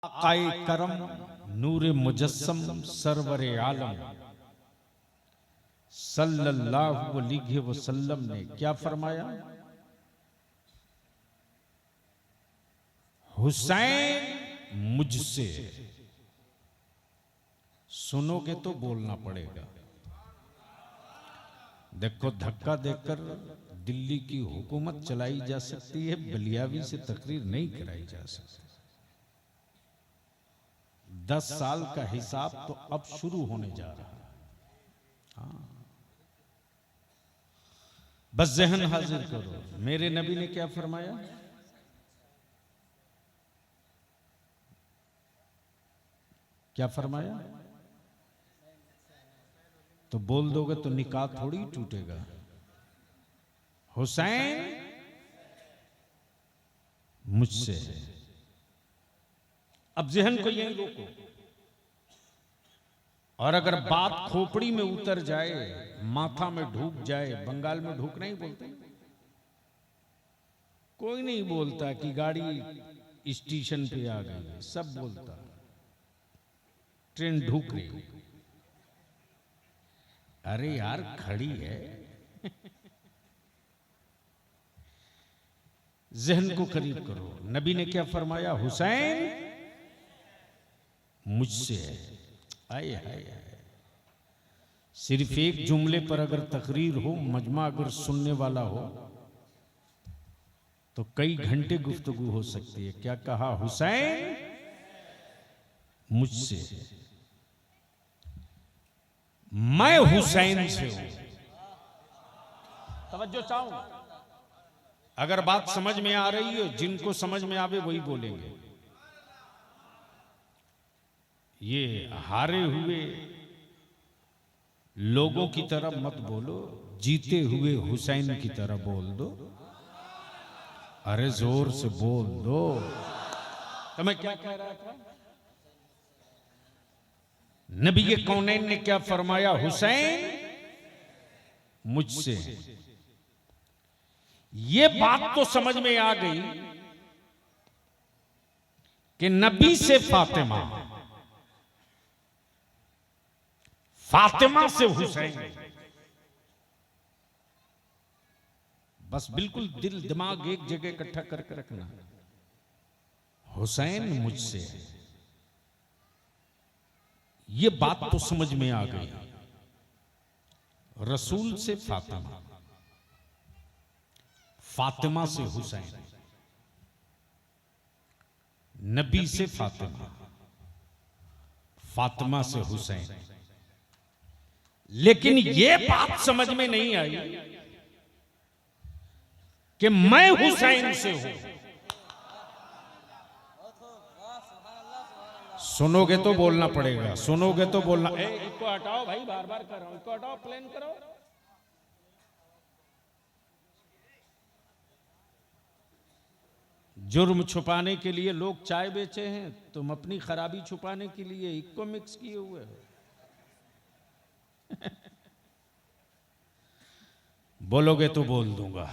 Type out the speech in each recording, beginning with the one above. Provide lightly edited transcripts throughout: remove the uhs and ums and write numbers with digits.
आकाए करम नूरे मुजस्सम सरवरे आलम सल्लल्लाहु अलैहि वसल्लम ने क्या फरमाया? हुसैन मुझसे। सुनोगे तो बोलना पड़ेगा। देखो, धक्का देकर दिल्ली की हुकूमत चलाई जा सकती है, बलियावी से तकरीर नहीं कराई जा सकती। 10 साल का हिसाब तो अब शुरू होने जा रहा है। हाँ, बस जहन हाजिर करो। मेरे नबी ने क्या फरमाया? क्या फरमाया? तो बोल दोगे तो निकाह थोड़ी टूटेगा। हुसैन मुझसे है। अब जहन को यहीं रोको। और अगर बात खोपड़ी में उतर जाए, माथा में ढूक जाए, बंगाल में ढूक नहीं बोलते, कोई नहीं बोलता कि गाड़ी स्टेशन पे आ गई, सब बोलता ट्रेन ढूक रही। अरे यार, खड़ी है। जहन को करीब करो। नबी ने क्या फरमाया? हुसैन मुझसे है। आए हाय, सिर्फ एक जुमले पर अगर तकरीर हो, मजमा अगर सुनने वाला हो, तो कई घंटे गुफ्तगू हो सकती है। क्या कहा? हुसैन मुझसे, मैं हुसैन से हूं। तवज्जो चाहूं। अगर बात समझ में आ रही हो, जिनको समझ में आवे वही बोलेंगे। ये हारे हुए लोगों की तरह मत बोलो, जीते हुए हुसैन की तरह बोल दो। अरे जोर से बोल दो। तो मैं क्या कह रहा था? नबी के कौनैन ने क्या फरमाया? हुसैन मुझसे। ये बात तो समझ में आ गई कि नबी से फातिमा, फातिमा से हुसैन। बस बिल्कुल दिल दिमाग एक जगह इकट्ठा करके रखना। हुसैन मुझसे है। ये बात तो समझ में आ गई। रसूल से फातिमा, फातिमा से हुसैन, नबी से फातिमा, फातिमा से हुसैन। लेकिन ये बात समझ में नहीं आई कि मैं हुसैन से हूं। सुनोगे तो बोलना पड़ेगा। सुनोगे तो बोलना। इसको हटाओ भाई, बार बार कर रहा हूं। इसको हटाओ, प्लान करो। जुर्म छुपाने के लिए लोग चाय बेचे हैं, तुम अपनी खराबी छुपाने के लिए इको मिक्स किए हुए हो। बोलोगे तो बोल दूंगा।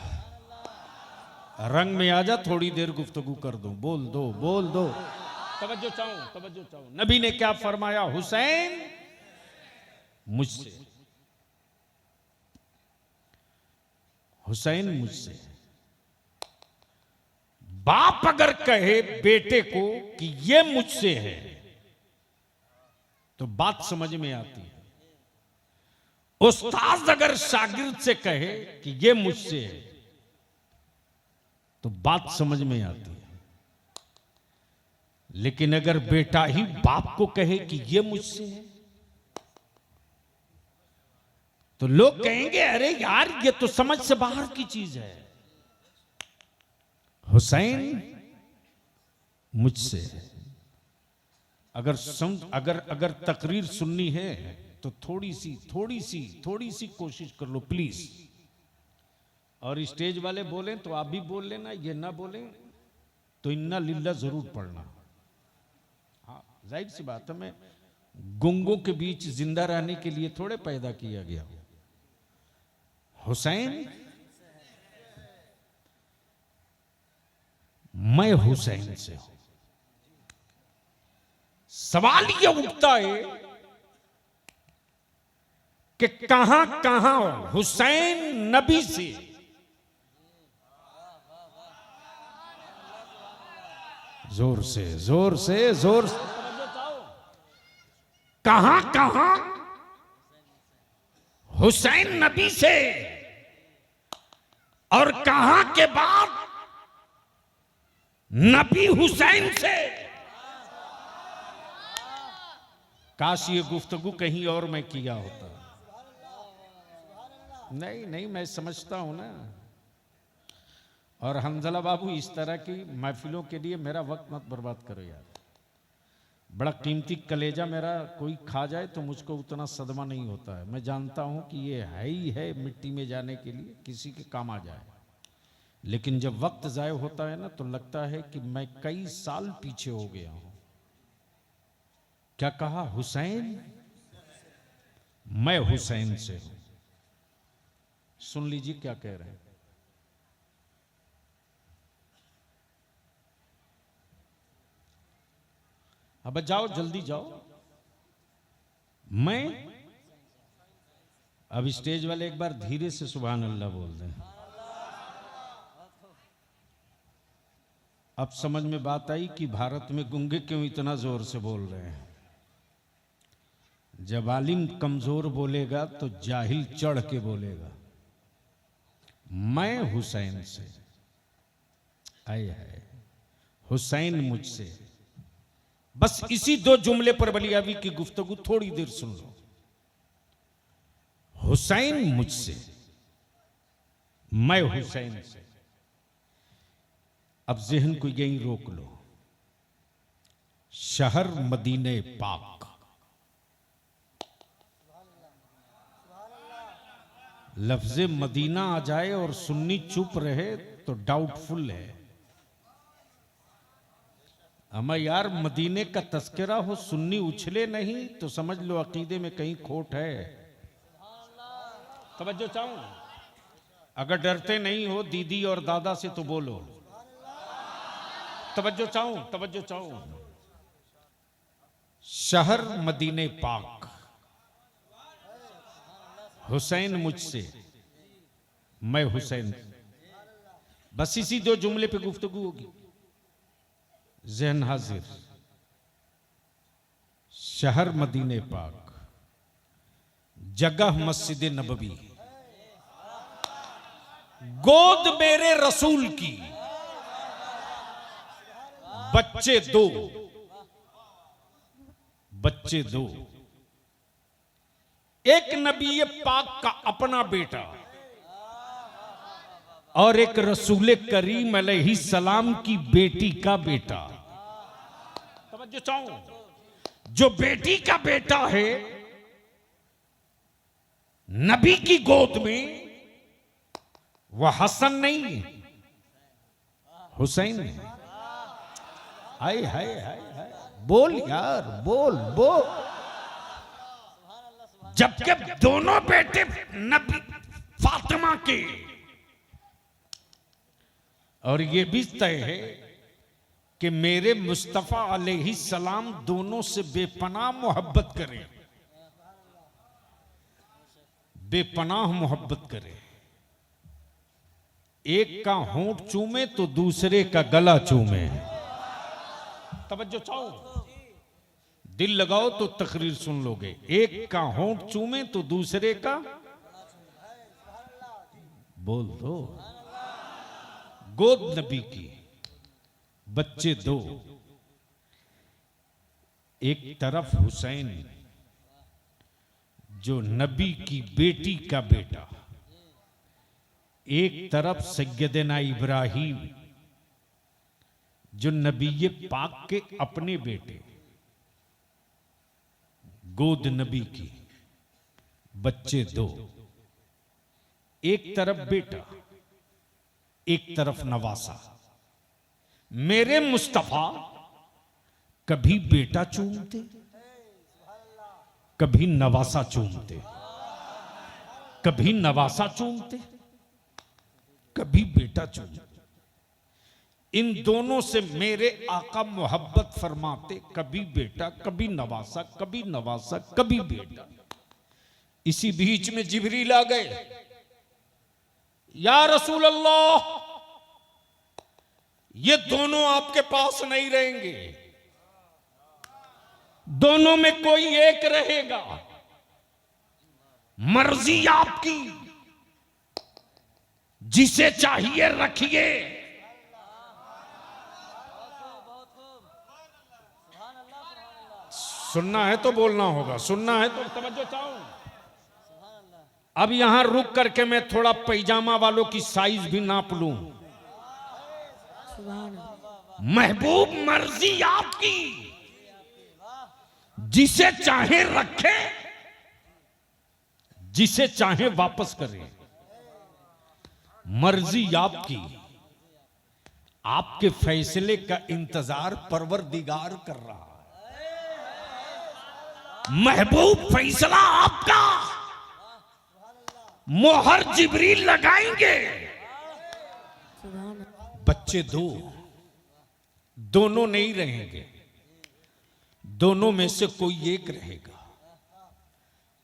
रंग में आ जा, थोड़ी देर गुफ्तगू कर दूं। बोल दो, बोल दो। तवज्जो चाहूं, तवज्जो चाहूं। नबी ने क्या फरमाया? हुसैन मुझसे। हुसैन मुझसे। बाप अगर कहे बेटे को कि ये मुझसे है, तो बात समझ में आती है। उस्ताद अगर शागिर्द से कहे कि ये मुझसे है, तो बात समझ में आती है। लेकिन अगर बेटा ही बाप को कहे कि ये मुझसे है, तो लोग कहेंगे अरे यार, ये तो समझ से बाहर की चीज है। हुसैन मुझसे। अगर तकरीर सुननी है तो थोड़ी सी कोशिश कर लो प्लीज। और स्टेज वाले बोलें तो आप भी बोल लेना, ये ना बोलें तो इन्ना लिल्ला जरूर पढ़ना। हाँ, जाहिर सी बात है, मैं गुंगों के बीच जिंदा रहने के लिए थोड़े पैदा किया गया। हुसैन, मैं हुसैन से हूं। सवाल यह उठता है कि कहां कहां हुसैन नबी से जोर से जोर से जोर से कहां कहां हुसैन नबी से और कहां के बाद नबी हुसैन से। काश ये गुफ्तगू कहीं और मैं किया होता। नहीं नहीं, मैं समझता हूं ना। और हंजला बाबू, इस तरह की महफिलों के लिए मेरा वक्त मत बर्बाद करो यार। बड़ा कीमती कलेजा मेरा कोई खा जाए तो मुझको उतना सदमा नहीं होता है। मैं जानता हूं कि ये है ही है मिट्टी में जाने के लिए, किसी के काम आ जाए। लेकिन जब वक्त ज़ाय होता है ना तो लगता है कि मैं कई साल पीछे हो गया हूं। क्या कहा? हुसैन, मैं हुसैन से हूं। सुन लीजिए क्या कह रहे हैं। अब जाओ, जल्दी जाओ। मैं अब स्टेज वाले एक बार धीरे से सुभान अल्लाह बोल दें। अब समझ में बात आई कि भारत में गूंगे क्यों इतना जोर से बोल रहे हैं। जब आलिम कमजोर बोलेगा तो जाहिल चढ़ के बोलेगा। मैं हुसैन से, आए है हुसैन मुझसे। बस इसी दो जुमले पर बलियावी की गुफ्तगू थोड़ी देर सुन लो। हुसैन मुझसे, मैं हुसैन से। अब जहन को यहीं रोक लो। शहर मदीने पाक, लफ्ज़े मदीना आ जाए और सुन्नी चुप रहे तो डाउटफुल है। अमा यार, मदीने का तस्करा हो, सुन्नी उछले नहीं तो समझ लो अकीदे में कहीं खोट है। तवज्जो चाहूं, अगर डरते नहीं हो दीदी और दादा से तो बोलो। तवज्जो चाहूं, तवज्जो चाहूं। शहर मदीने पाक, हुसैन मुझसे, मैं हुसैन। बस इसी दो जुमले पे गुफ्तगू होगी। ज़हन हाजिर। शहर मदीने पाक, जगह मस्जिद नबवी, गोद मेरे रसूल की, बच्चे दो, बच्चे दो। एक नबी पाक का अपना बेटा और एक रसूल करीम अलैहिस्सलाम की बेटी का बेटा। तवज्जो चाहूं, जो बेटी का बेटा है नबी की गोद में, वह हसन नहीं हुसैन है। हाय हाय हाय हाय, बोल यार, बोल बोल। जबकि दोनों बेटे नबी फातिमा के, और यह भी तय है कि मेरे मुस्तफा अलैहिस्सलाम दोनों से बेपनाह मोहब्बत करें, बेपनाह मोहब्बत करें। एक का होंठ चूमे तो दूसरे का गला चूमे। तवज्जो चाहो, दिल लगाओ तो तकरीर सुन लोगे। एक का होंठ चूमे तो दूसरे का, बोल दो। गोद नबी की, बच्चे दो। एक तरफ हुसैन जो नबी की बेटी का बेटा, एक तरफ सैयदना इब्राहिम जो नबी पाक के अपने बेटे। गोद नबी की, बच्चे दो। एक तरफ बेटा, एक तरफ नवासा। मेरे मुस्तफा कभी बेटा चूमते, कभी नवासा चूमते, कभी नवासा चूमते, कभी बेटा चूमते। इन दोनों से मेरे आका मोहब्बत फरमाते, कभी बेटा कभी नवासा, कभी नवासा कभी बेटा। इसी बीच में जिब्रील आ गए, या रसूल अल्लाह, ये दोनों आपके पास नहीं रहेंगे, दोनों में कोई एक रहेगा, मर्जी आपकी, जिसे चाहिए रखिए। सुनना है तो बोलना होगा, सुनना है तो तवज्जो चाहूं। अब यहां रुक करके मैं थोड़ा पैजामा वालों की साइज भी नाप लूं। महबूब मर्जी आपकी, जिसे चाहे रखे, जिसे चाहे वापस करे, मर्जी आपकी। आपके फैसले का इंतजार परवरदिगार कर रहा है। महबूब फैसला आपका, मोहर जिब्रील लगाएंगे। बच्चे दो, दोनों नहीं रहेंगे, दोनों में से कोई एक रहेगा।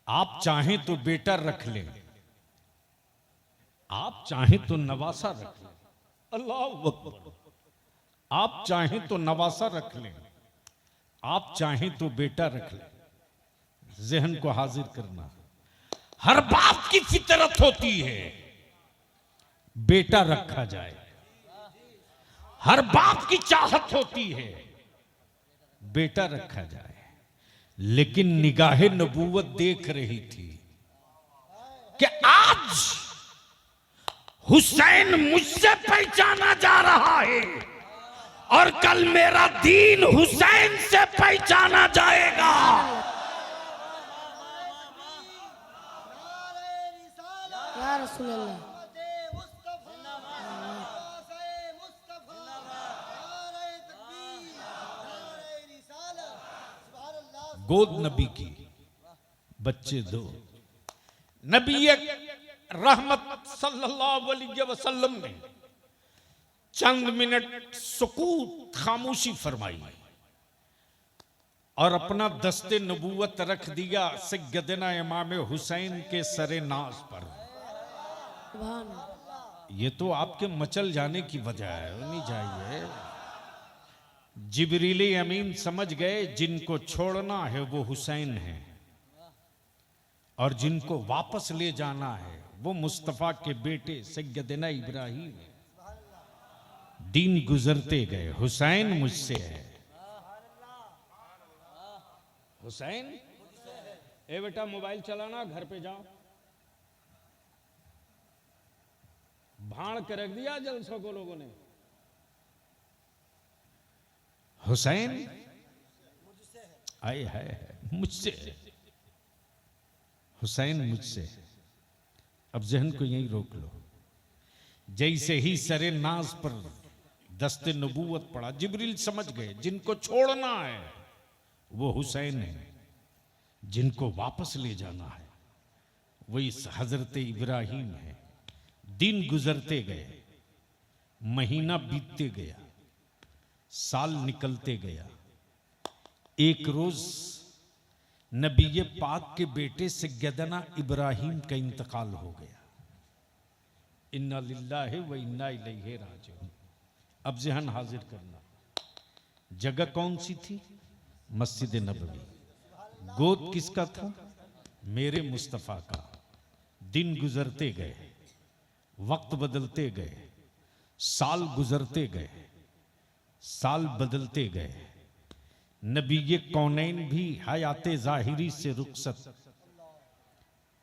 आप चाहें तो बेटा रख लें, आप चाहें तो नवासा रख लें। अल्लाह अकबर। आप चाहें तो नवासा रख लें, आप चाहें तो बेटा रख लें। जहन को हाजिर करना, हर बाप की फितरत होती है बेटा रखा जाए, हर बाप की चाहत होती है बेटा रखा जाए। लेकिन निगाहे नबूवत देख रही थी कि आज हुसैन मुझसे पहचाना जा रहा है और कल मेरा दीन हुसैन से पहचाना जाएगा। या रसूल अल्लाह। गोद नबी की, बच्चे दो। नबी रहमत सल्लल्लाहु अलैहि वसल्लम ने चंद मिनट सुकूत, खामोशी फरमाई और अपना दस्ते नबूवत रख दिया सैयदना इमाम हुसैन के सरे नाज पर। ये तो आपके मचल जाने की वजह है, होनी चाहिए। जिब्रील अमीन समझ गए जिनको छोड़ना है वो हुसैन है और जिनको वापस ले जाना है वो मुस्तफा के बेटे सैयदना इब्राहिम है। दिन गुजरते गए, हुसैन मुझसे है। हुसैन, ए बेटा मोबाइल चलाना, घर पे जाओ। भाड़ के रख दिया जलसों को लोगों ने। हुसैन आए है मुझसे, हुसैन मुझसे। अब जहन को यहीं रोक लो। जैसे ही सरे नाज पर दस्ते नबूवत पड़ा, जिब्रील समझ गए जिनको छोड़ना है वो हुसैन है, जिनको वापस ले जाना है वो इस हजरत इब्राहिम है। दिन गुजरते गए, महीना बीतते गया, साल निकलते गया। एक रोज नबी पाक के बेटे सैयदना इब्राहिम का इंतकाल हो गया। इन्ना लिल्लाहि व इन्ना इलैहि राजिऊन। अब जहन हाजिर करना, जगह कौन सी थी? मस्जिद नबवी। गोद किसका था? मेरे मुस्तफा का। दिन गुजरते गए, वक्त बदलते गए, साल गुजरते गए, साल बदलते गए। नबी कौनैन भी हयाते जाहिरी से रुखसत।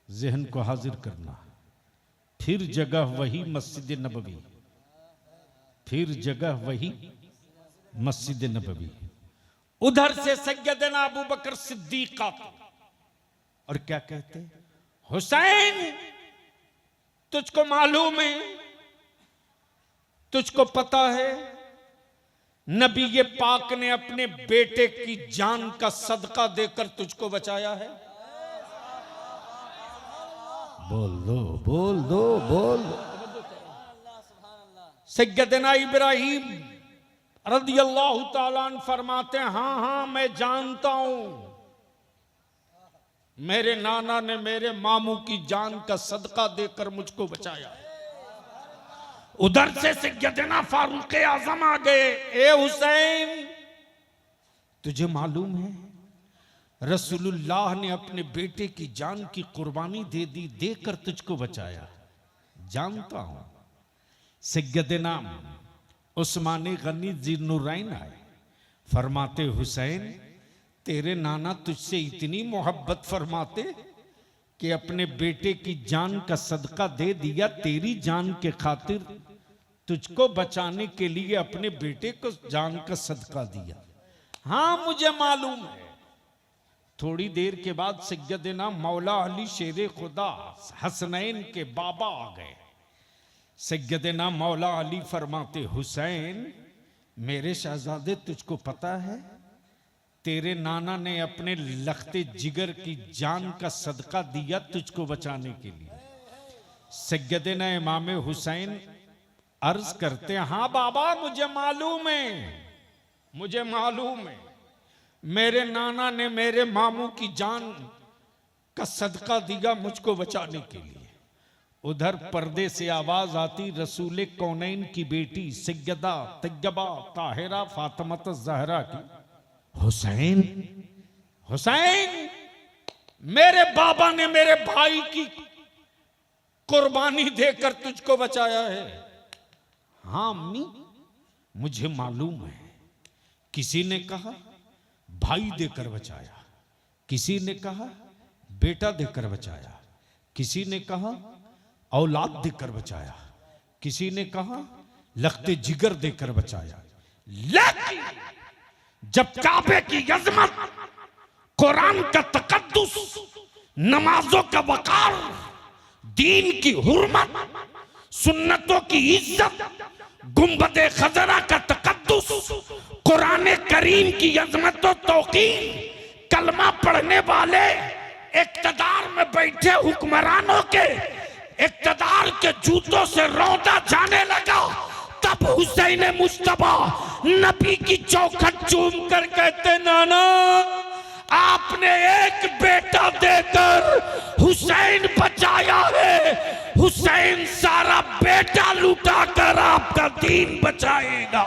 जहन को हाजिर करना, फिर जगह वही मस्जिद नबवी, फिर जगह वही मस्जिद नबवी। उधर से सैयदना अबू बकर सिद्दीक आते और क्या कहते? हुसैन, तुझको मालूम है, तुझको पता है, नबी पाक ने अपने बेटे की जान का सदका देकर तुझको बचाया है। बोल दो, बोल दो, बोल दो। सैयदना इब्राहिम रदियल्लाहु ताला अन्हु फरमाते हैं, हाँ हाँ मैं जानता हूं, मेरे नाना ने मेरे मामू की जान का सदका देकर मुझको बचाया। उधर से सैयदना फारूक आजम आ गए, ए हुसैन तुझे मालूम है रसूलुल्लाह ने अपने बेटे की जान की कुर्बानी दे दी, देकर तुझको बचाया। जानता हूं। सैयदना उस्मान गनी ज़िन्नुरैन आए, फरमाते हुसैन तेरे नाना तुझसे इतनी मोहब्बत फरमाते कि अपने बेटे की जान का सदका दे दिया, तेरी जान के खातिर तुझको बचाने के लिए अपने बेटे को जान का सदका दिया। हाँ मुझे मालूम है। थोड़ी देर के बाद सैयदना मौला अली शेरे खुदा हसनैन के बाबा आ गए। सैयदना मौला अली फरमाते, हुसैन मेरे शहजादे तुझको पता है तेरे नाना ने अपने लखते जिगर की जान का सदका दिया तुझको बचाने के लिए। सैयदना इमाम हुसैन अर्ज करते हैं, हाँ बाबा मुझे मालूम है, मुझे मालूम है मेरे नाना ने मेरे मामू की जान का सदका दिया मुझको बचाने के लिए। उधर पर्दे से आवाज आती रसूल कौनैन की बेटी सैयदा तैयबा ताहिरा फातिमा ज़हरा की, हुसैन हुसैन मेरे बाबा ने मेरे भाई की कुर्बानी देकर तुझको बचाया है। हाँ अम्मी मुझे मालूम है। किसी ने कहा भाई देकर बचाया, किसी ने कहा बेटा देकर बचाया, किसी ने कहा औलाद देकर बचाया, किसी ने कहा लखते जिगर देकर बचाया। लेकिन जब काबे की अजमत, कुरान का तकद्दुस, नमाजों का वकार, दीन की हुर्मत, सुन्नतों की इज्जत, गुंबदे खजरा का तकद्दुस, कुरान करीम की अजमत और तौकीर, कलमा पढ़ने वाले इक्तदार में बैठे हुक्मरानों के इक्तदार के जूतों से रौंदा जाने लगा, तब हुसैन मुस्तफा नबी की चौखट चूम कर कहते, नाना आपने एक बेटा देकर हुसैन बचाया है, हुसैन सारा बेटा लुटाकर आपका दीन बचाएगा।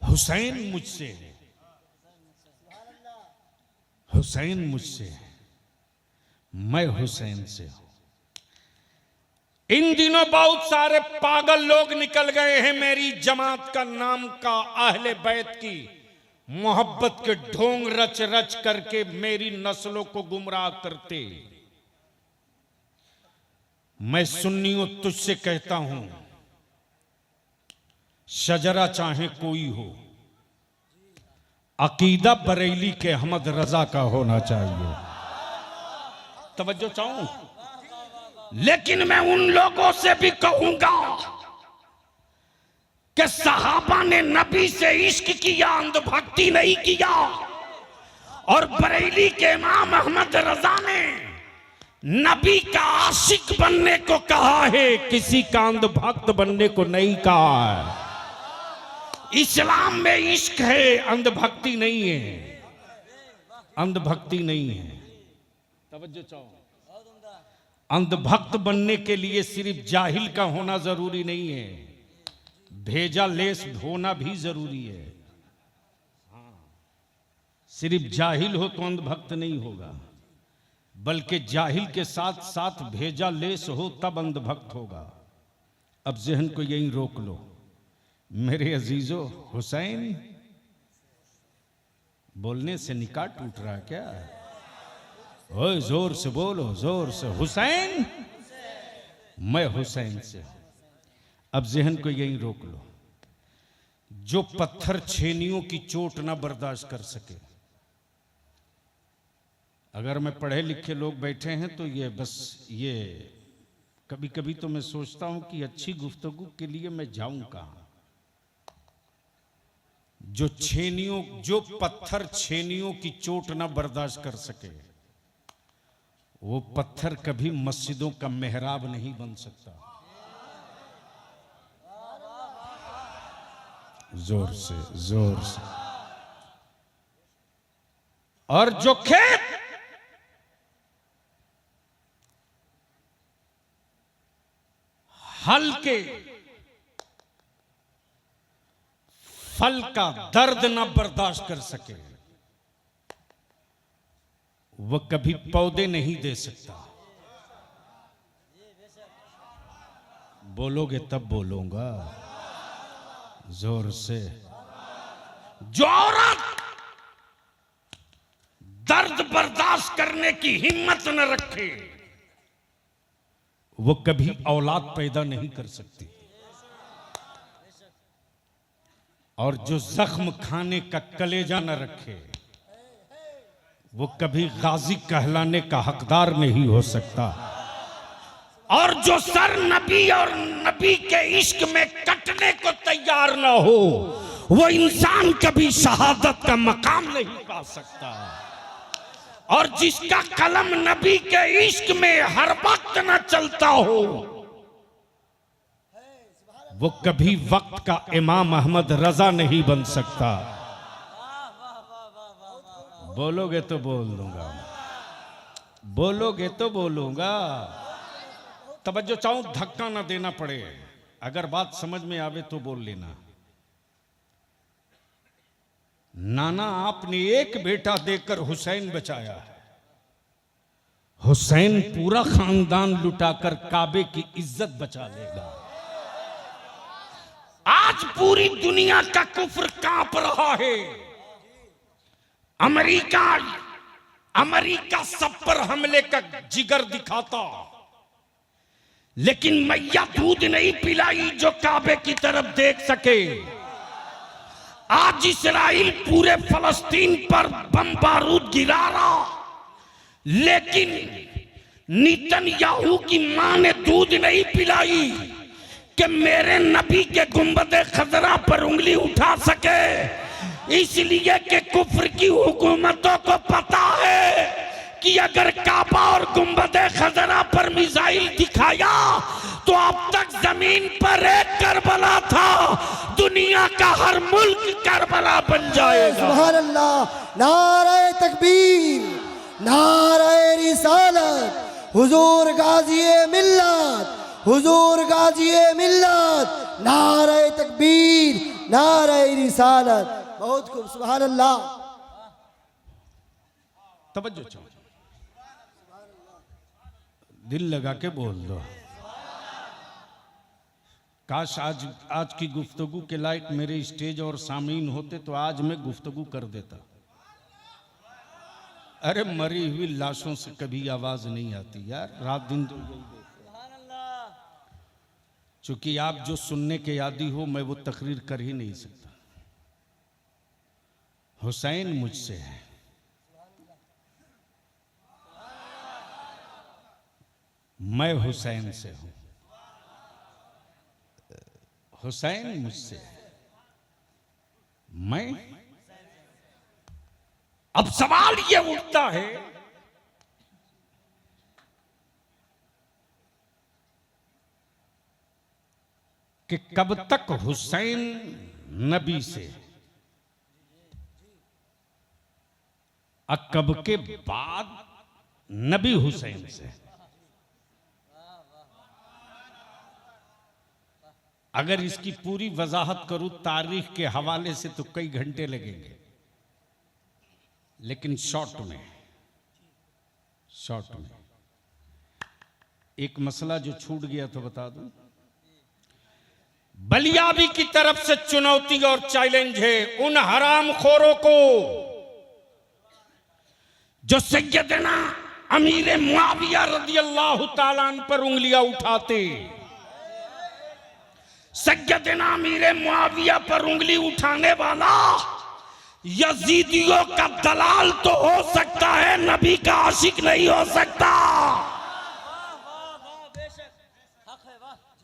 हुसैन मुझसे है, हुसैन मुझसे है, मैं हुसैन से हूं। इन दिनों बहुत सारे पागल लोग निकल गए हैं मेरी जमात का नाम का अहले बैत की मोहब्बत के ढोंग रच रच करके मेरी नस्लों को गुमराह करते। मैं सुन्नियों तुझसे कहता हूं, शजरा चाहे कोई हो, अकीदा बरेली के अहमद रजा का होना चाहिए। तवज्जो चाहूं, लेकिन मैं उन लोगों से भी कहूंगा कि सहाबा ने नबी से इश्क किया, अंधभक्ति नहीं किया। और बरेली के इमाम अहमद रजा ने नबी का आशिक बनने को कहा है, किसी का अंधभक्त बनने को नहीं कहा है। इस्लाम में इश्क है, अंधभक्ति नहीं है, अंधभक्ति नहीं है। तवज्जो चाहो, अंधभक्त बनने के लिए सिर्फ जाहिल का होना जरूरी नहीं है, भेजा लेस होना भी जरूरी है। सिर्फ जाहिल हो तो अंधभक्त नहीं होगा, बल्कि जाहिल के साथ साथ भेजा लेस हो तब अंधभक्त होगा। अब जहन को यहीं रोक लो मेरे अजीजों। हुसैन बोलने से निकाह टूट रहा क्या? ओए जोर से बोलो, जोर से। हुसैन, मैं हुसैन से हूं। अब जहन को यहीं रोक लो। जो पत्थर छेनियों की चोट ना बर्दाश्त कर सके, अगर मैं पढ़े लिखे लोग बैठे हैं तो ये बस ये कभी कभी तो मैं सोचता हूं कि अच्छी गुफ्तगू के लिए मैं जाऊं कहां। जो पत्थर छेनियों की चोट ना बर्दाश्त कर सके, वो पत्थर कभी मस्जिदों का मेहराब नहीं बन सकता। जोर से, जोर से। और जो खेत हल के फल का दर्द ना बर्दाश्त कर सके, वह कभी पौधे नहीं दे सकता। बोलोगे तब बोलूंगा, जोर से। जो औरत दर्द बर्दाश्त करने की हिम्मत न रखे, वो कभी औलाद पैदा नहीं कर सकती। और जो जख्म खाने का कलेजा न रखे, वो कभी गाजी कहलाने का हकदार नहीं हो सकता। और जो सर नबी और नबी के इश्क में कटने को तैयार ना हो, वो इंसान कभी शहादत का मकाम नहीं पा सकता। और जिसका कलम नबी के इश्क में हर वक्त न चलता हो, वो कभी वक्त का इमाम अहमद रजा नहीं बन सकता। बोलोगे तो बोल दूंगा, बोलोगे तो बोलूंगा। तवज्जो चाहूं, धक्का ना देना पड़े। अगर बात समझ में आवे तो बोल लेना। नाना आपने एक बेटा देकर हुसैन बचाया है। हुसैन पूरा खानदान लुटाकर काबे की इज्जत बचा लेगा। आज पूरी दुनिया का कुफ्र कांप रहा है। अमेरिका सब पर हमले का जिगर दिखाता, लेकिन मैया दूध नहीं पिलाई जो काबे की तरफ देख सके। आज इस्राइल पूरे फलस्तीन पर बम बारूद गिरा रहा, लेकिन नेतन्याहू की मां ने दूध नहीं पिलाई कि मेरे नबी के गुंबदे खजरा पर उंगली उठा सके। इसलिए कि कुफ्र की हुकूमतों को पता है कि अगर काबा और गुंबदे खजरा पर मिसाइल दिखाया तो अब तक जमीन पर एक करबला था, दुनिया का हर मुल्क करबला बन जाएगा। सुभान अल्लाह। नारे तकबीर, नारे रिसालत, हुजूर गाज़ी मिल्लत, हुजूर गाज़ी मिल्लत, नारे तकबीर, नारे रिसालत। बहुत खूब, सुभान अल्लाह। तवज्जो चाहो, दिल लगा के बोल दो। काश आज की गुफ्तगू के लायक मेरे स्टेज और सामीन होते तो आज मैं गुफ्तगू कर देता। अरे मरी हुई लाशों से कभी आवाज नहीं आती यार, रात दिन तो यही देखते। चूंकि आप जो सुनने के आदी हो, मैं वो तकरीर कर ही नहीं सकता। हुसैन मुझसे है, मैं हुसैन से हूं। हुसैन मुझसे है, मैं। अब सवाल ये उठता है कि कब तक हुसैन नबी से, और कब के बाद नबी हुसैन से। अगर इसकी पूरी वजाहत करूं तारीख के हवाले से तो कई घंटे लगेंगे, लेकिन शॉर्ट में एक मसला जो छूट गया तो बता दूं। बलियाबी की तरफ से चुनौती और चैलेंज है उन हरामखोरों को जो सैयदना अमीर मुआविया रज़ियल्लाहु ताला अन्हु पर उंगलियां उठाते। सैयदना अमीर मुआविया पर उंगली उठाने वाला यजीदियों का दलाल तो हो सकता है, नबी का आशिक नहीं हो सकता।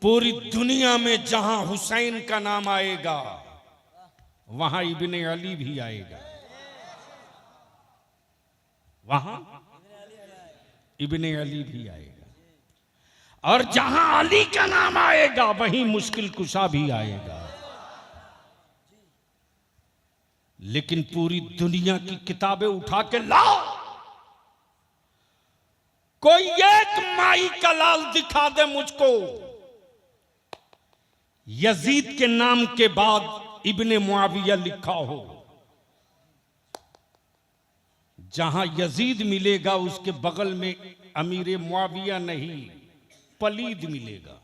पूरी दुनिया में जहां हुसैन का नाम आएगा, वहां इब्ने अली भी आएगा, वहां इब्ने अली भी आएगा। और जहां अली का नाम आएगा वहीं मुश्किल कुशा भी आएगा। लेकिन पूरी दुनिया की किताबें उठा के लाओ, कोई एक माई का लाल दिखा दे मुझको, यजीद के नाम के बाद इब्ने मुआविया लिखा हो। जहां यजीद मिलेगा उसके बगल में अमीर मुआविया नहीं, पलीद मिलेगा।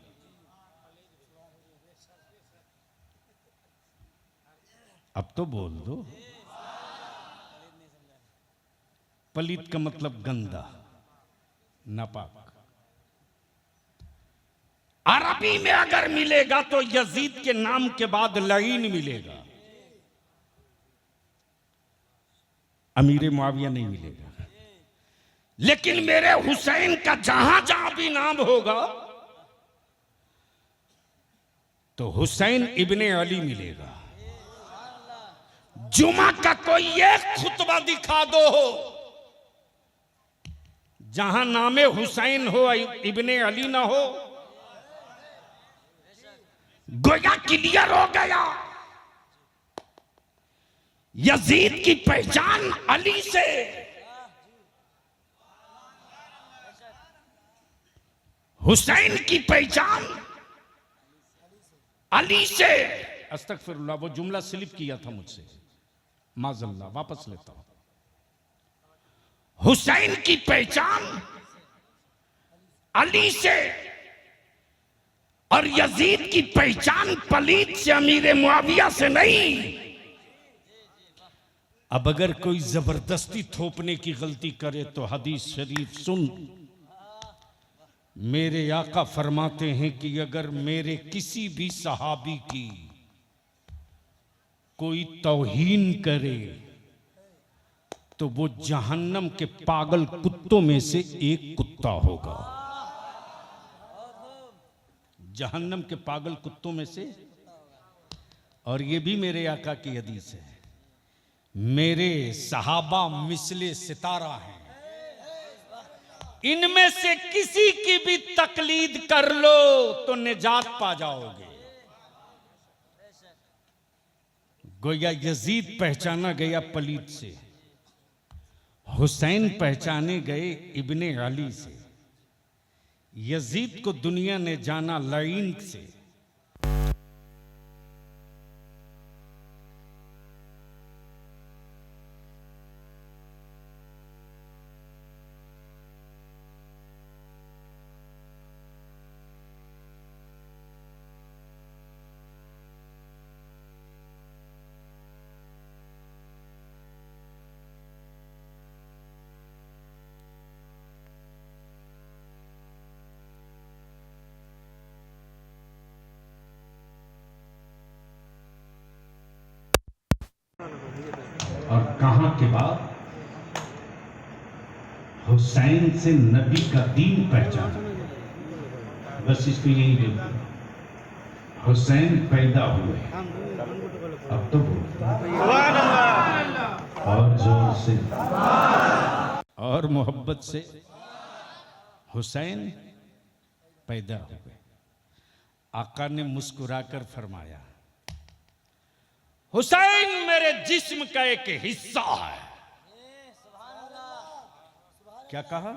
अब तो बोल दो। पलीद का मतलब गंदा, नापाक। अरबी में अगर मिलेगा तो यजीद के नाम के बाद लईन मिलेगा, अमीर मुआविया नहीं मिलेगा। लेकिन मेरे हुसैन का जहां जहां भी नाम होगा तो हुसैन इब्ने अली मिलेगा। जुमा का कोई एक खुतबा दिखा दो जहां नामे हुसैन हो इब्ने अली ना हो, गोया क्लियर हो गया। यजीद की पहचान अली से, हुसैन की पहचान अली से। अस्तगफिरुल्लाह, वो जुमला स्लिप किया था मुझसे, माज़अल्लाह, वापस लेता हूं। हुसैन की पहचान अली से और यजीद की पहचान पलीद से, अमीर मुआविया से नहीं। अब अगर कोई जबरदस्ती थोपने की गलती करे तो हदीस शरीफ सुन। मेरे आका फरमाते हैं कि अगर मेरे किसी भी सहाबी की कोई तौहीन करे तो वो जहन्नम के पागल कुत्तों में से एक कुत्ता होगा। जहन्नम के पागल कुत्तों में से। और ये भी मेरे आका की हदीस है, मेरे सहाबा मिसले सितारा हैं, इनमें से किसी की भी तकलीद कर लो तो निजात पा जाओगे। गोया यजीद पहचाना गया पलीद से, हुसैन पहचाने गए इब्ने अली से, यजीद को दुनिया ने जाना लईन से। और कहां के बाद हुसैन से नबी का दीन पहचाना। बस इसको यही देखो, हुसैन पैदा हुए। अब तो और जोर से और मोहब्बत से, हुसैन पैदा हुए। आका ने मुस्कुराकर फरमाया, हुसैन मेरे जिस्म का एक हिस्सा है। क्या कहा?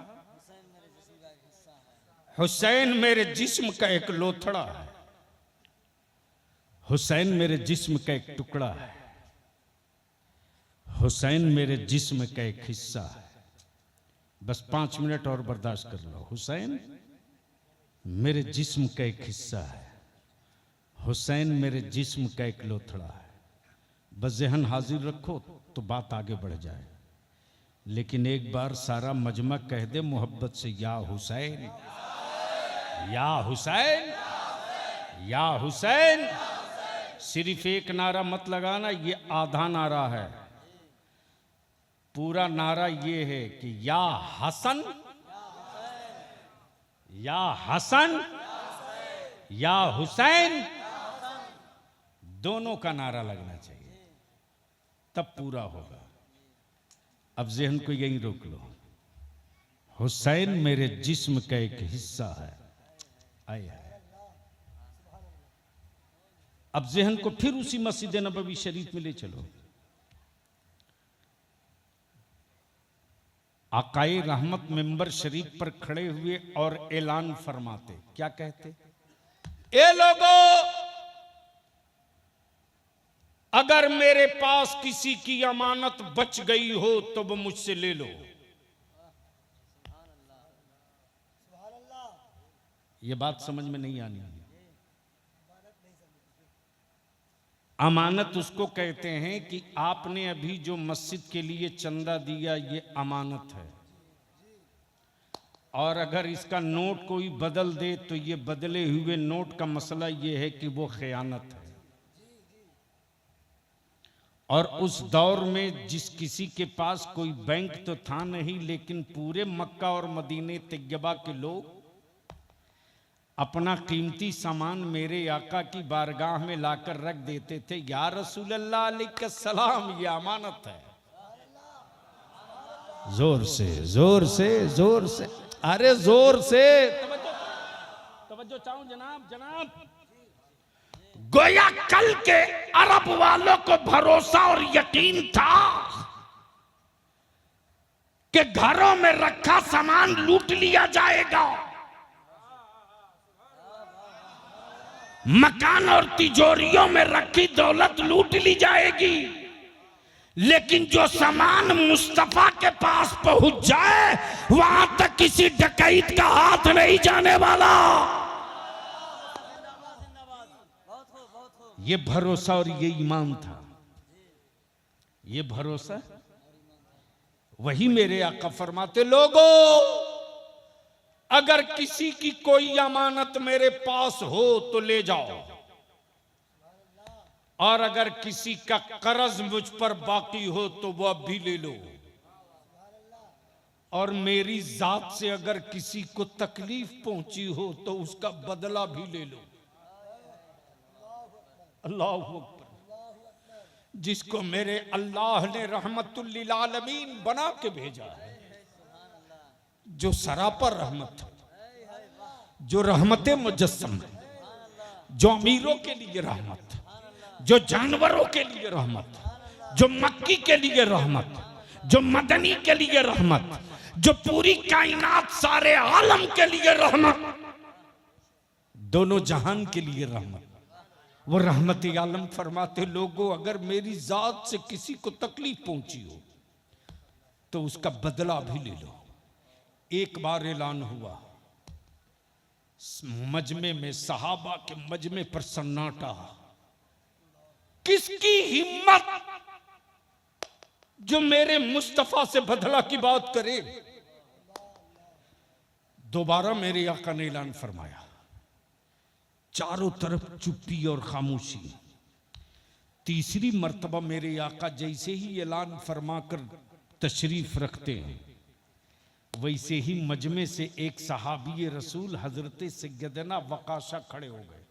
हुसैन मेरे जिस्म का एक लोथड़ा है, हुसैन मेरे जिस्म का एक टुकड़ा है, हुसैन मेरे जिस्म का एक हिस्सा है। बस 5 मिनट और बर्दाश्त कर लो। हुसैन मेरे जिस्म का एक हिस्सा है, हुसैन मेरे जिस्म का एक लोथड़ा है। बस ज़हन हाजिर रखो तो बात आगे बढ़ जाए। लेकिन एक बार सारा मजमा कह दे मोहब्बत से, या हुसैन, या हुसैन, या हुसैन। सिर्फ एक नारा मत लगाना, ये आधा नारा है। पूरा नारा ये है कि या हसन, या हसन, या हुसैन, दोनों का नारा लगना चाहिए। तब पूरा होगा। अब जहन को यहीं रोक लो। हुसैन मेरे जिस्म का एक हिस्सा है। आए अब जहन को फिर उसी मस्जिद नबवी शरीफ में ले चलो। आकाए रहमत मिंबर शरीफ पर खड़े हुए और ऐलान फरमाते, क्या कहते? ए लोगों, अगर मेरे पास किसी की अमानत बच गई हो तो वो मुझसे ले लो। ये बात समझ में नहीं आनी है। अमानत उसको कहते हैं कि आपने अभी जो मस्जिद के लिए चंदा दिया ये अमानत है, और अगर इसका नोट कोई बदल दे तो ये बदले हुए नोट का मसला ये है कि वो खयानत है। और उस दौर में जिस किसी के पास कोई बैंक तो था नहीं, लेकिन पूरे मक्का और मदीने तैयबा के लोग अपना कीमती सामान मेरे आका की बारगाह में लाकर रख देते थे। या रसूल अल्लाह अलैहि सलाम, ये अमानत है। जोर से जोर से जोर से, अरे जोर से तवज्जो चाहूं जनाब। जनाब, गोया कल के अरब वालों को भरोसा और यकीन था कि घरों में रखा सामान लूट लिया जाएगा, मकान और तिजोरियों में रखी दौलत लूट ली जाएगी, लेकिन जो सामान मुस्तफा के पास पहुंच जाए वहां तक किसी डकैत का हाथ नहीं जाने वाला। ये भरोसा और ये ईमान था। ये भरोसा वही मेरे आका फरमाते, लोगों अगर किसी की कोई अमानत मेरे पास हो तो ले जाओ, और अगर किसी का कर्ज मुझ पर बाकी हो तो वह भी ले लो, और मेरी जात से अगर किसी को तकलीफ पहुंची हो तो उसका बदला भी ले लो। अल्लाह अकबर। जिसको मेरे अल्लाह ने रहमतुल लिल आलमीन बना के भेजा है, जो सरापर रहमत है, जो रहमत मुजस्सम है, जो अमीरों के लिए रहमत, जो जानवरों के लिए रहमत, जो मक्की के लिए रहमत, जो मदनी के लिए रहमत, जो पूरी कायनात सारे आलम के लिए रहमत, दोनों जहान के लिए रहमत, वो रहमत आलम फरमाते, लोगों अगर मेरी जात से किसी को तकलीफ पहुंची हो तो उसका बदला भी ले लो। एक बार ऐलान हुआ, मजमे में, सहाबा के मजमे पर सन्नाटा। किसकी हिम्मत जो मेरे मुस्तफा से बदला की बात करे? दोबारा मेरे आका ने ऐलान फरमाया। चारों तरफ चुप्पी और खामोशी। तीसरी मर्तबा मेरे आका जैसे ही ऐलान फरमाकर तशरीफ रखते हैं, वैसे ही मजमे से एक सहाबी रसूल हजरत सैयदना वकाशा खड़े हो गए।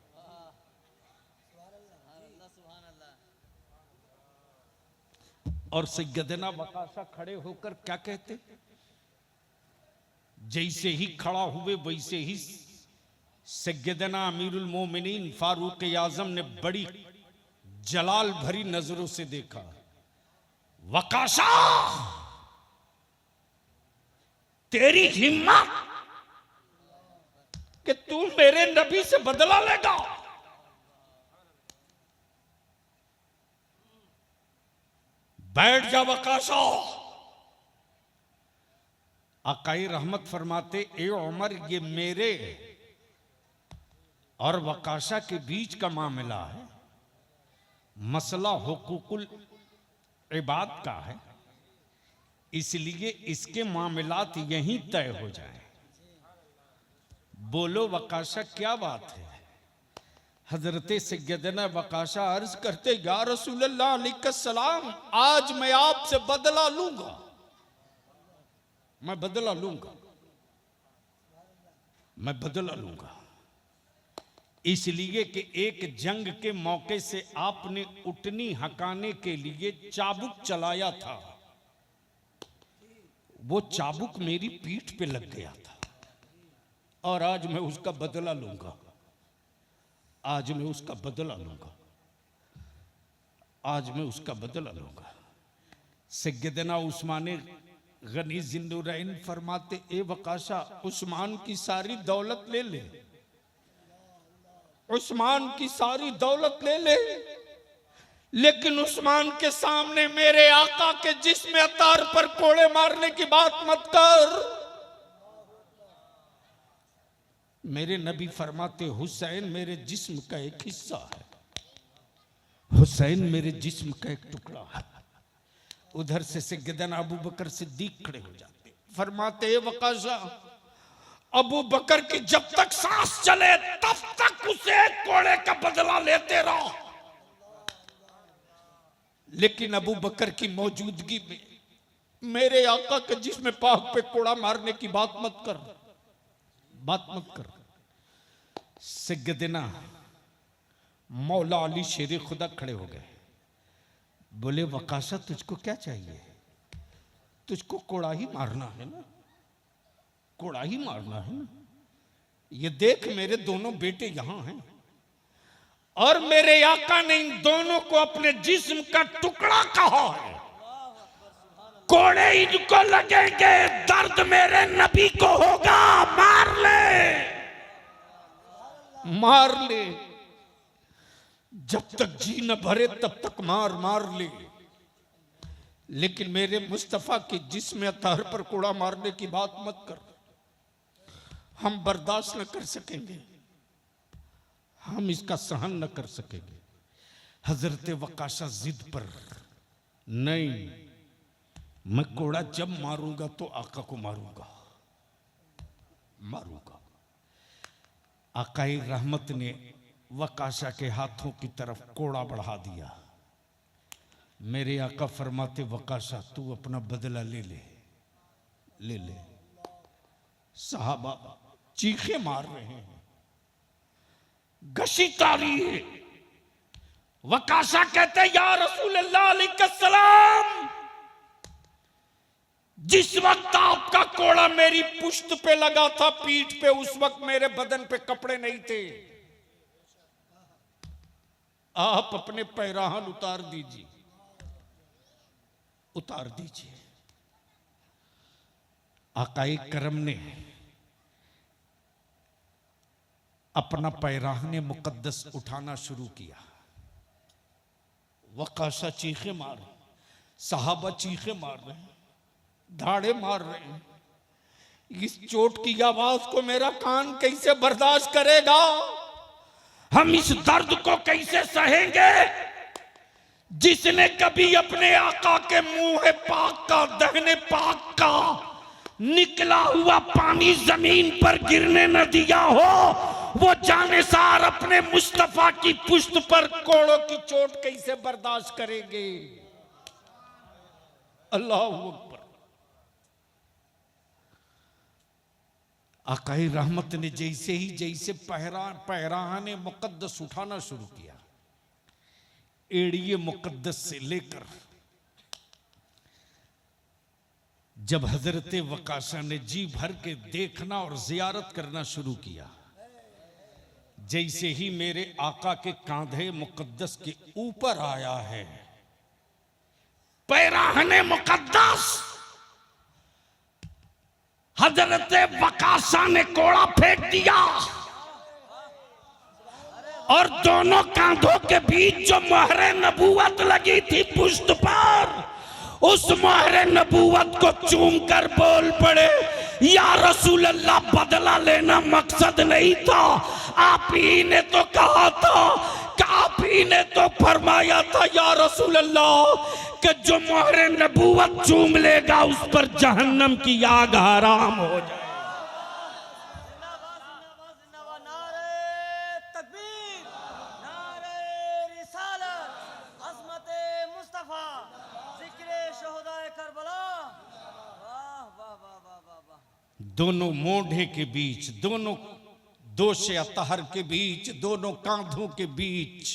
और सैयदना वकाशा खड़े होकर क्या कहते? जैसे ही खड़ा हुए वैसे ही सैयदना अमीरुल मोमिनीन फारूक आजम ने बड़ी जलाल भरी नजरों से देखा। वकाशा, तेरी हिम्मत कि तू मेरे नबी से बदला लेगा? बैठ जा वकाशा। आकाई रहमत फरमाते, ए उमर, ये मेरे और वकाशा के बीच का मामला है, मसला हुकूकुल इबाद का है, इसलिए इसके मामलात यहीं तय हो जाए। बोलो वकाशा, क्या बात है? हजरत सैयदना वकाशा अर्ज करते, या रसूल अल्लाह अलैहिस्सलाम, आज मैं आपसे बदला लूंगा, मैं बदला लूंगा, मैं बदला लूंगा। इसलिए कि एक जंग के मौके से आपने उटनी हकाने के लिए चाबुक चलाया था, वो चाबुक मेरी पीठ पे लग गया था और आज मैं उसका बदला लूंगा, आज मैं उसका बदला लूंगा, आज मैं उसका बदला लूंगा। सैयदना उस्मान गनी जिन्नुरैन फरमाते, ए वकाशा, उस्मान की सारी दौलत ले ले, उस्मान की सारी दौलत ले ले, लेकिन उस्मान के सामने मेरे आका के जिस्म अतार पर कोड़े मारने की बात मत कर। मेरे नबी फरमाते, हुसैन मेरे जिस्म का एक हिस्सा है, हुसैन मेरे जिस्म का एक टुकड़ा है। उधर से सैयदना अबू बकर सिद्दीक खड़े हो जाते, फरमाते, ए वकाशा, अबू बकर की जब तक सांस चले तब तक उसे कोड़े का बदला लेते रहो, लेकिन अबू बकर की मौजूदगी में मेरे आका के जिस्म पाक पे कोड़ा मारने की बात मत कर, बात मत कर। सैयदना मौला अली शेर खुदा खड़े हो गए, बोले, वकाशा तुझको क्या चाहिए? तुझको कोड़ा ही मारना है ना, कोड़ा ही मारना है ना। ये देख, मेरे दोनों बेटे यहां हैं और मेरे आका ने इन दोनों को अपने जिस्म का टुकड़ा कहा है, कोड़े इनको लगेंगे, दर्द मेरे नबी को होगा, मार ले, मार ले, जब तक जी न भरे तब तक मार मार ले, लेकिन मेरे मुस्तफा के जिस्म अतार पर कोड़ा मारने की बात मत कर, हम बर्दाश्त न कर सकेंगे, हम इसका सहन न कर सकेंगे। हजरत वकाशा जिद पर, नहीं, मैं कोड़ा जब मारूंगा तो आका को मारूंगा, मारूंगा। आकाई रहमत ने वकाशा के हाथों की तरफ कोड़ा बढ़ा दिया। मेरे आका फरमाते, वकाशा तू अपना बदला ले ले, ले ले। साहबा चीखे मार रहे हैं, गशी तारी है। वकाशा कहते, या रसूल अल्लाह अलैहिस्सलाम, जिस वक्त आपका कोड़ा मेरी पुश्त पे लगा था, पीठ पे, उस वक्त मेरे बदन पे कपड़े नहीं थे, आप अपने पैराहन उतार दीजिए, उतार दीजिए। आकाए करम ने अपना पैराहने मुकद्दस उठाना शुरू किया। वकाशा चीखे मार, सहाबा चीखे मार रहे हैं, धाड़े मार रहे हैं। इस चोट की आवाज को मेरा कान कैसे बर्दाश्त करेगा? हम इस दर्द को कैसे सहेंगे? जिसने कभी अपने आका के मुंह पाक का, दहने पाक का निकला हुआ पानी जमीन पर गिरने न दिया हो, वो जानेसार अपने मुस्तफा की पुश्त पर कोड़ों की चोट कैसे बर्दाश्त करेंगे? अल्लाह अकबर। आकाई रहमत ने जैसे पैराहने मुकद्दस उठाना शुरू किया, एड़िए मुकद्दस से लेकर, जब हजरत वकाशा ने जी भर के देखना और जियारत करना शुरू किया, जैसे ही मेरे आका के कांधे मुकद्दस के ऊपर आया है पैराहने मुकद्दस, हजरत वकाशा ने कोड़ा फेंक दिया और दोनों कांधों के बीच जो मोहरे नबूवत लगी थी पुश्त पर, उस मोहरे नबूवत को चूम कर बोल पड़े, या रसूल अल्लाह, बदला लेना मकसद नहीं था, आप ही ने तो कहा था, आप ही ने तो फरमाया था या रसूल अल्लाह कि जो मोहरे नबूवत चूम लेगा उस पर जहन्नम की आग हराम हो जाए। दोनों मोढ़े के बीच, दोनों दोष अतहर के बीच, दोनों कांधों के बीच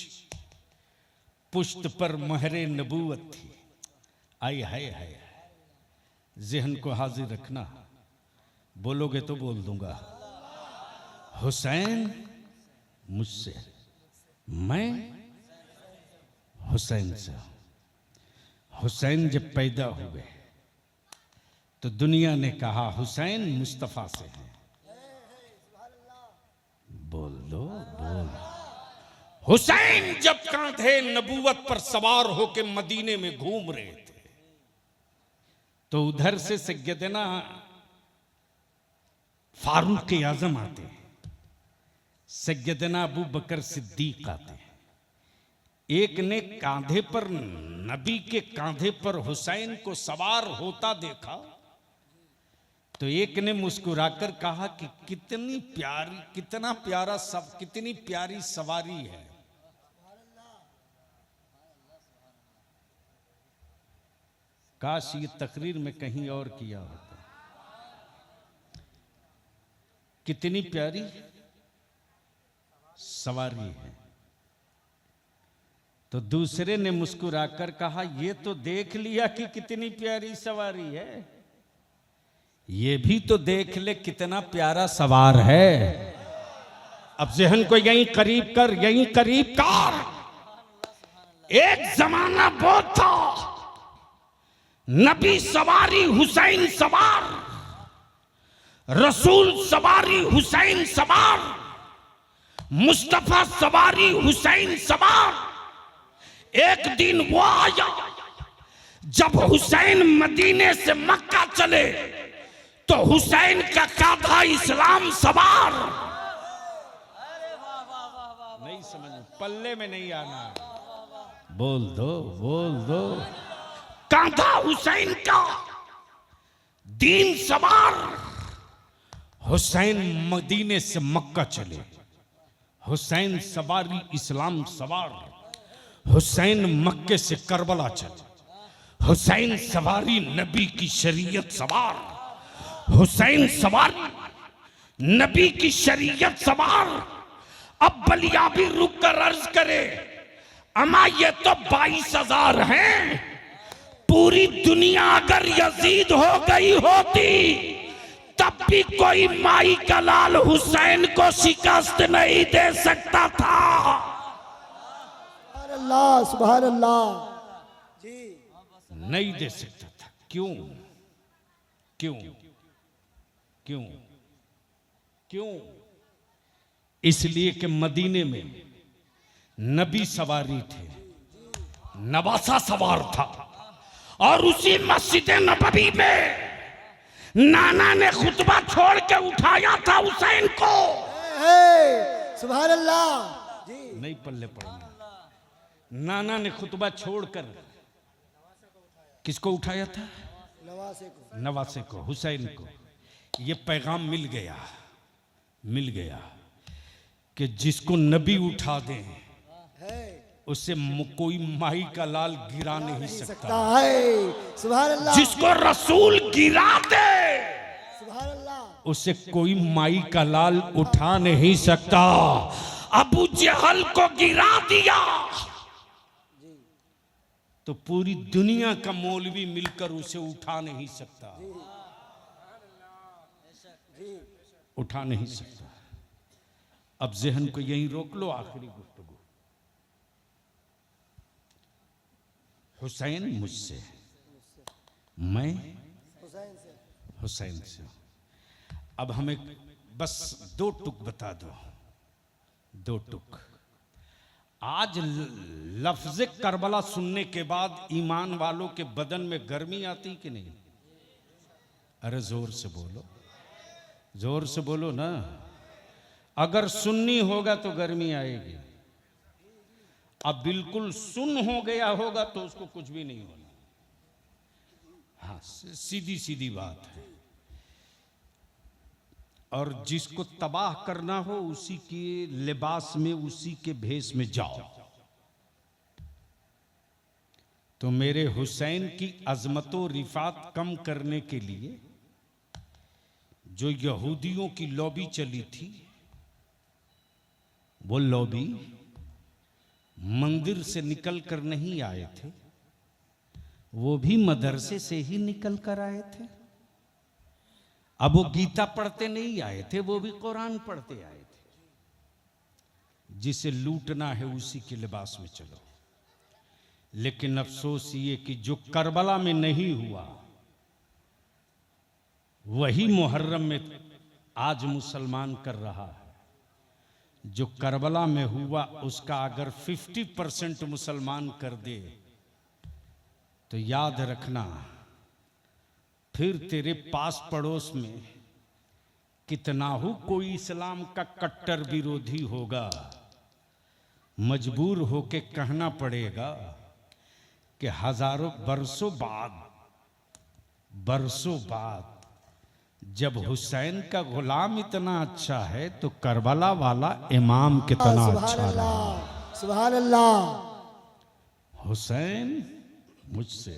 पुश्त पर महरे नबूवत थी। आई हाय हाय, जहन को हाजिर रखना, बोलोगे तो बोल दूंगा। हुसैन मुझसे, मैं हुसैन से। हुसैन जब पैदा हुए तो दुनिया ने कहा हुसैन मुस्तफा से है। बोल दो, बोल। हुसैन जब कांधे नबूवत पर सवार होकर मदीने में घूम रहे थे तो उधर से सैयदना फारूक आजम आते हैं, सैयदना अबू बकर सिद्दीक आते हैं। एक ने कांधे पर, नबी के कांधे पर हुसैन को सवार होता देखा तो एक ने मुस्कुराकर कहा कि कितनी प्यारी, कितना प्यारा सब, कितनी प्यारी सवारी है। काश ये तकरीर में कहीं और किया होता। कितनी प्यारी सवारी है। तो दूसरे ने मुस्कुराकर कहा ये तो देख लिया कि कितनी प्यारी सवारी है, ये भी तो देख ले कितना प्यारा सवार है। अब जहन को यहीं करीब कर, यहीं करीब कर। एक जमाना वो था नबी सवारी हुसैन सवार, रसूल सवारी हुसैन सवार, मुस्तफा सवारी हुसैन सवार। एक दिन वो आया जब हुसैन मदीने से मक्का चले तो हुसैन का कांधा इस्लाम सवार। नहीं समझ, पल्ले में नहीं आना। बोल दो, बोल दो। कांधा हुसैन का दीन सवार। हुसैन मदीने से मक्का चले, हुसैन सवारी इस्लाम सवार। हुसैन मक्के से करबला चले, हुसैन सवारी नबी की शरीयत सवार। हुसैन सवारी नबी की शरीयत सवार। अब बलिया भी रुक कर अर्ज करे, अमा ये तो 22,000 हैं। पूरी दुनिया अगर यजीद हो गई होती तब भी कोई माई का लाल हुसैन को शिकस्त नहीं दे सकता था। अल्लाह सुभान अल्लाह जी, नहीं दे सकता था। क्यों? क्यों? क्यों? क्यों? इसलिए कि मदीने में नबी सवारी थे, नवासा सवार था। और उसी मस्जिद नबवी में नाना ने खुतबा छोड़ के उठाया था हुसैन को। सुभान अल्लाह जी, नहीं पल्ले पड़ेंगे। नाना ने खुतबा छोड़कर किसको उठाया था? नवासे को, हुसैन को। ये पैगाम मिल गया, मिल गया कि जिसको नबी उठा दें उससे कोई माई का लाल गिरा नहीं सकता है। सुभान अल्लाह। जिसको रसूल गिरा दे सुभान अल्लाह, उससे कोई माई का लाल उठा नहीं सकता। अबू जहल को गिरा दिया तो पूरी दुनिया का मौलवी मिलकर उसे उठा नहीं सकता, उठा नहीं सकता। अब जहन को यहीं रोक लो। आखिरी गुफ्तगू। हुसैन मुझसे, मैं हुसैन से। अब हमें बस 2 टुक बता दो, 2 टुक। आज लफ्ज़ करबला सुनने के बाद ईमान वालों के बदन में गर्मी आती कि नहीं? अरे जोर से बोलो, जोर से बोलो ना। अगर सुन्नी होगा तो गर्मी आएगी, अब बिल्कुल सुन हो गया होगा तो उसको कुछ भी नहीं होना। हाँ, सीधी सीधी बात है। और जिसको तबाह करना हो उसी के लिबास में, उसी के भेष में जाओ। तो मेरे हुसैन की अजमतो रिफात कम करने के लिए जो यहूदियों की लॉबी चली थी वो लॉबी मंदिर से निकल कर नहीं आए थे, वो भी मदरसे से ही निकल कर आए थे। अब वो गीता पढ़ते नहीं आए थे, वो भी कुरान पढ़ते आए थे। जिसे लूटना है उसी के लिबास में चलो। लेकिन अफसोस ये कि जो करबला में नहीं हुआ वही मुहर्रम में आज मुसलमान कर रहा है। जो करबला में हुआ उसका अगर 50% मुसलमान कर दे तो याद रखना फिर तेरे पास पड़ोस में कितना हो कोई इस्लाम का कट्टर विरोधी होगा, मजबूर होके कहना पड़ेगा कि हजारों बरसों बाद जब हुसैन का गुलाम इतना अच्छा है तो करबला वाला इमाम कितना अच्छा रहा। सुभान अल्लाह। हुसैन मुझसे,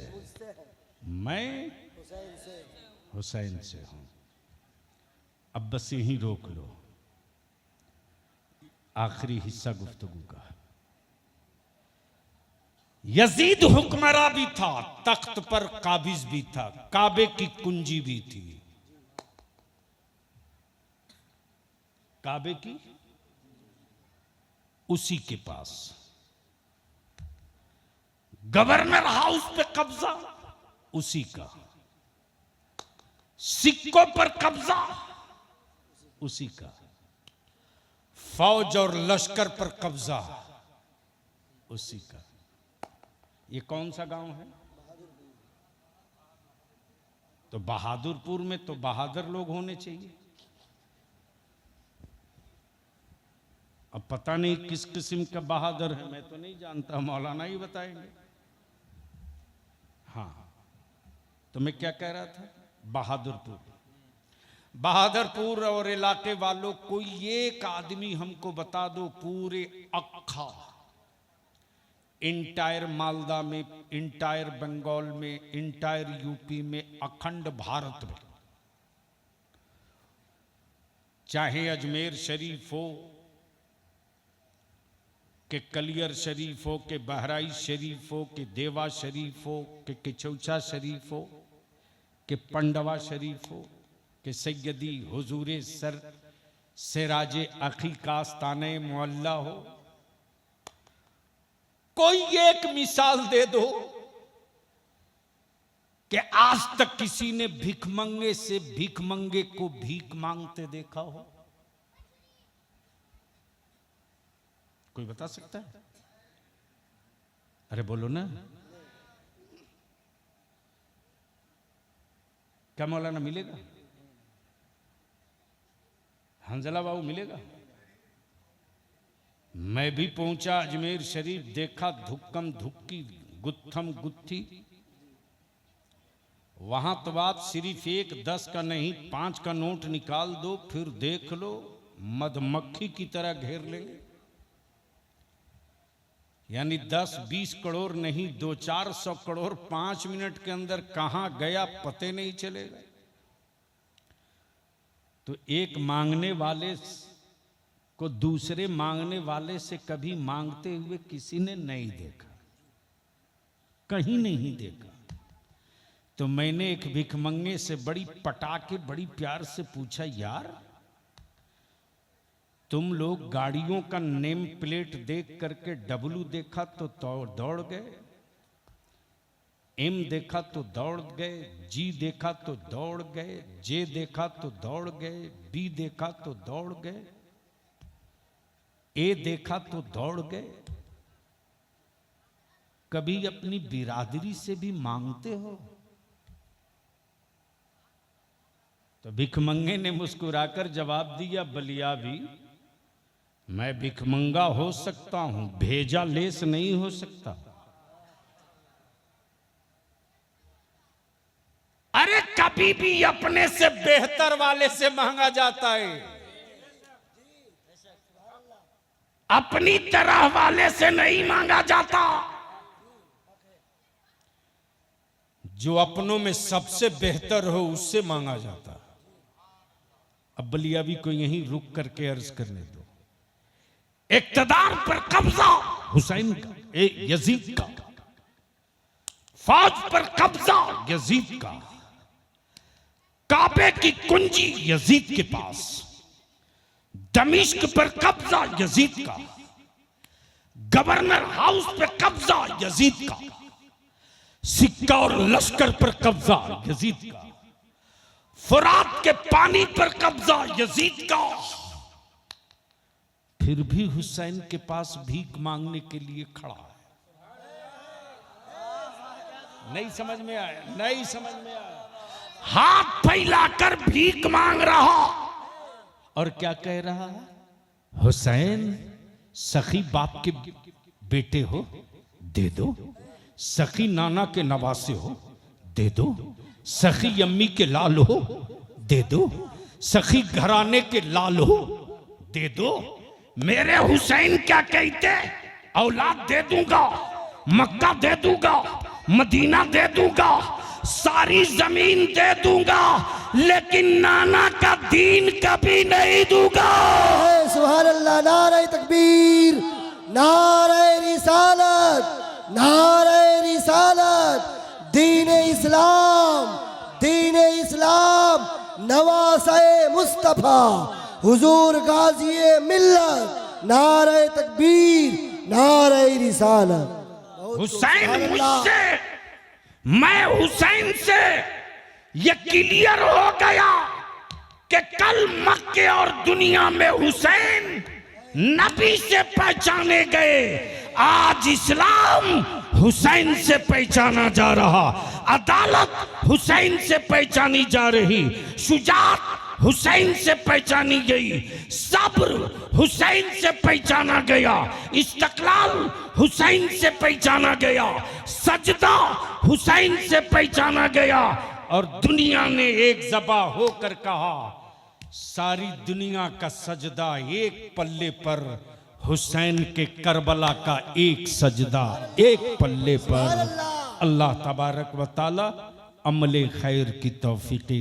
मैं हुसैन से हूं। अब बस यहीं रोक लो, आखिरी हिस्सा गुफ्तगू का। यजीद हुक्मरा भी था, तख्त पर काबिज भी था, काबे की कुंजी भी थी। काबे की उसी के पास। गवर्नर हाउस पे कब्जा उसी का, सिक्कों पर कब्जा उसी का, फौज और लश्कर पर कब्जा उसी का। ये कौन सा गांव है? तो बहादुरपुर में तो बहादुर लोग होने चाहिए। अब पता नहीं किस किस्म का बहादुर है, मैं तो नहीं जानता, मौलाना ही बताएंगे। हाँ, तो मैं क्या कह रहा था? बहादुरपुर और इलाके वालों, कोई एक आदमी हमको बता दो पूरे अक्खा इंटायर मालदा में, इंटायर बंगाल में, इंटायर यूपी में, अखंड भारत में, चाहे अजमेर शरीफ हो के कलियर शरीफ हो के बहराइच शरीफ हो के देवा शरीफ हो के किचौचा शरीफ हो के पंडवा शरीफ हो के सैयदी हुजूरे सर सिराजे अकीकास्ताने मोहल्ला हो, कोई एक मिसाल दे दो कि आज तक किसी ने भिखमंगे से भिखमंगे को भीख मांगते देखा हो? कोई बता सकता है? अरे बोलो ना। क्या मौलाना मिलेगा? हंजला बाबू मिलेगा? मैं भी पहुंचा अजमेर शरीफ, देखा धुक्कम धुक्की गुत्थम गुत्थी। वहां तो बात सिर्फ 1 10 का नहीं 5 का नोट निकाल दो, फिर देख लो मधुमक्खी की तरह घेर लेंगे। यानी 10 20 करोड़ नहीं, 200-400 करोड़ 5 मिनट के अंदर कहां गया पते नहीं चलेगा। तो एक मांगने वाले को दूसरे मांगने वाले से कभी मांगते हुए किसी ने नहीं देखा, कहीं नहीं देखा। तो मैंने एक भिखमंगे से बड़ी पटाके बड़ी प्यार से पूछा, यार तुम लोग गाड़ियों का नेम प्लेट देख करके W देखा तो दौड़ गए, M देखा तो दौड़ गए, G देखा तो दौड़ गए, J देखा तो दौड़ गए, B देखा तो दौड़ गए, A देखा तो दौड़ गए। कभी अपनी बिरादरी से भी मांगते हो? तो भिखमंगे ने मुस्कुराकर जवाब दिया, बलियावी मैं भिखमंगा हो सकता हूं, भेजा लेस नहीं हो सकता। अरे कभी भी अपने से बेहतर वाले से मांगा जाता है, अपनी तरह वाले से नहीं मांगा जाता। जो अपनों में सबसे बेहतर हो उससे मांगा जाता। अब बलियावी को यहीं रुक करके अर्ज करने दो। इक्तदार पर कब्जा हुसैन का, यजीद का, फौज पर कब्जा यजीद का, काबे की कुंजी यजीद के पास, दमिश्क पर कब्जा यजीद का, गवर्नर हाउस पर कब्जा यजीद का, सिक्का और लश्कर पर कब्जा यजीद का, फुरात के पानी पर कब्जा यजीद का। फिर भी हुसैन के पास भीख मांगने के लिए खड़ा है। नहीं समझ में आया, नहीं समझ में आया। हाथ फैलाकर भीख मांग रहा और क्या कह रहा है? हुसैन सखी बाप के बेटे हो, दे दो। सखी नाना के नवासे हो, दे दो। सखी अम्मी के लाल हो, दे दो। सखी घराने के लाल हो, दे दो। मेरे हुसैन क्या कहते? औलाद दे दूंगा, मक्का दे दूंगा, मदीना दे दूंगा, सारी जमीन दे दूंगा, लेकिन नाना का दीन कभी नहीं दूंगा। सुभान अल्लाह। नारे तकबीर, नारे रिसालत, नारे रिसालत। दीन इस्लाम, दीन इस्लाम, नवासे मुस्तफा, हुजूर गाजी मिल्लत। नारे तकबीर, नारे रिसालत। हुसैन मुझसे, मैं हुसैन से ये क्लियर हो गया कि कल मक्के और दुनिया में हुसैन नबी से पहचाने गए, आज इस्लाम हुसैन से पहचाना जा रहा। अदालत हुसैन से पहचानी जा रही, शुजाअत हुसैन से पहचानी गई, सब्र हुसैन से पहचाना गया, इस्तक़लाल हुसैन से पहचाना गया, सजदा हुसैन से पहचाना गया। और दुनिया ने एक ज़बा होकर कहा, सारी दुनिया का सजदा एक पल्ले पर, हुसैन के करबला का एक सजदा एक पल्ले पर। अल्लाह तबारक व तआला अमले खैर की तौफीक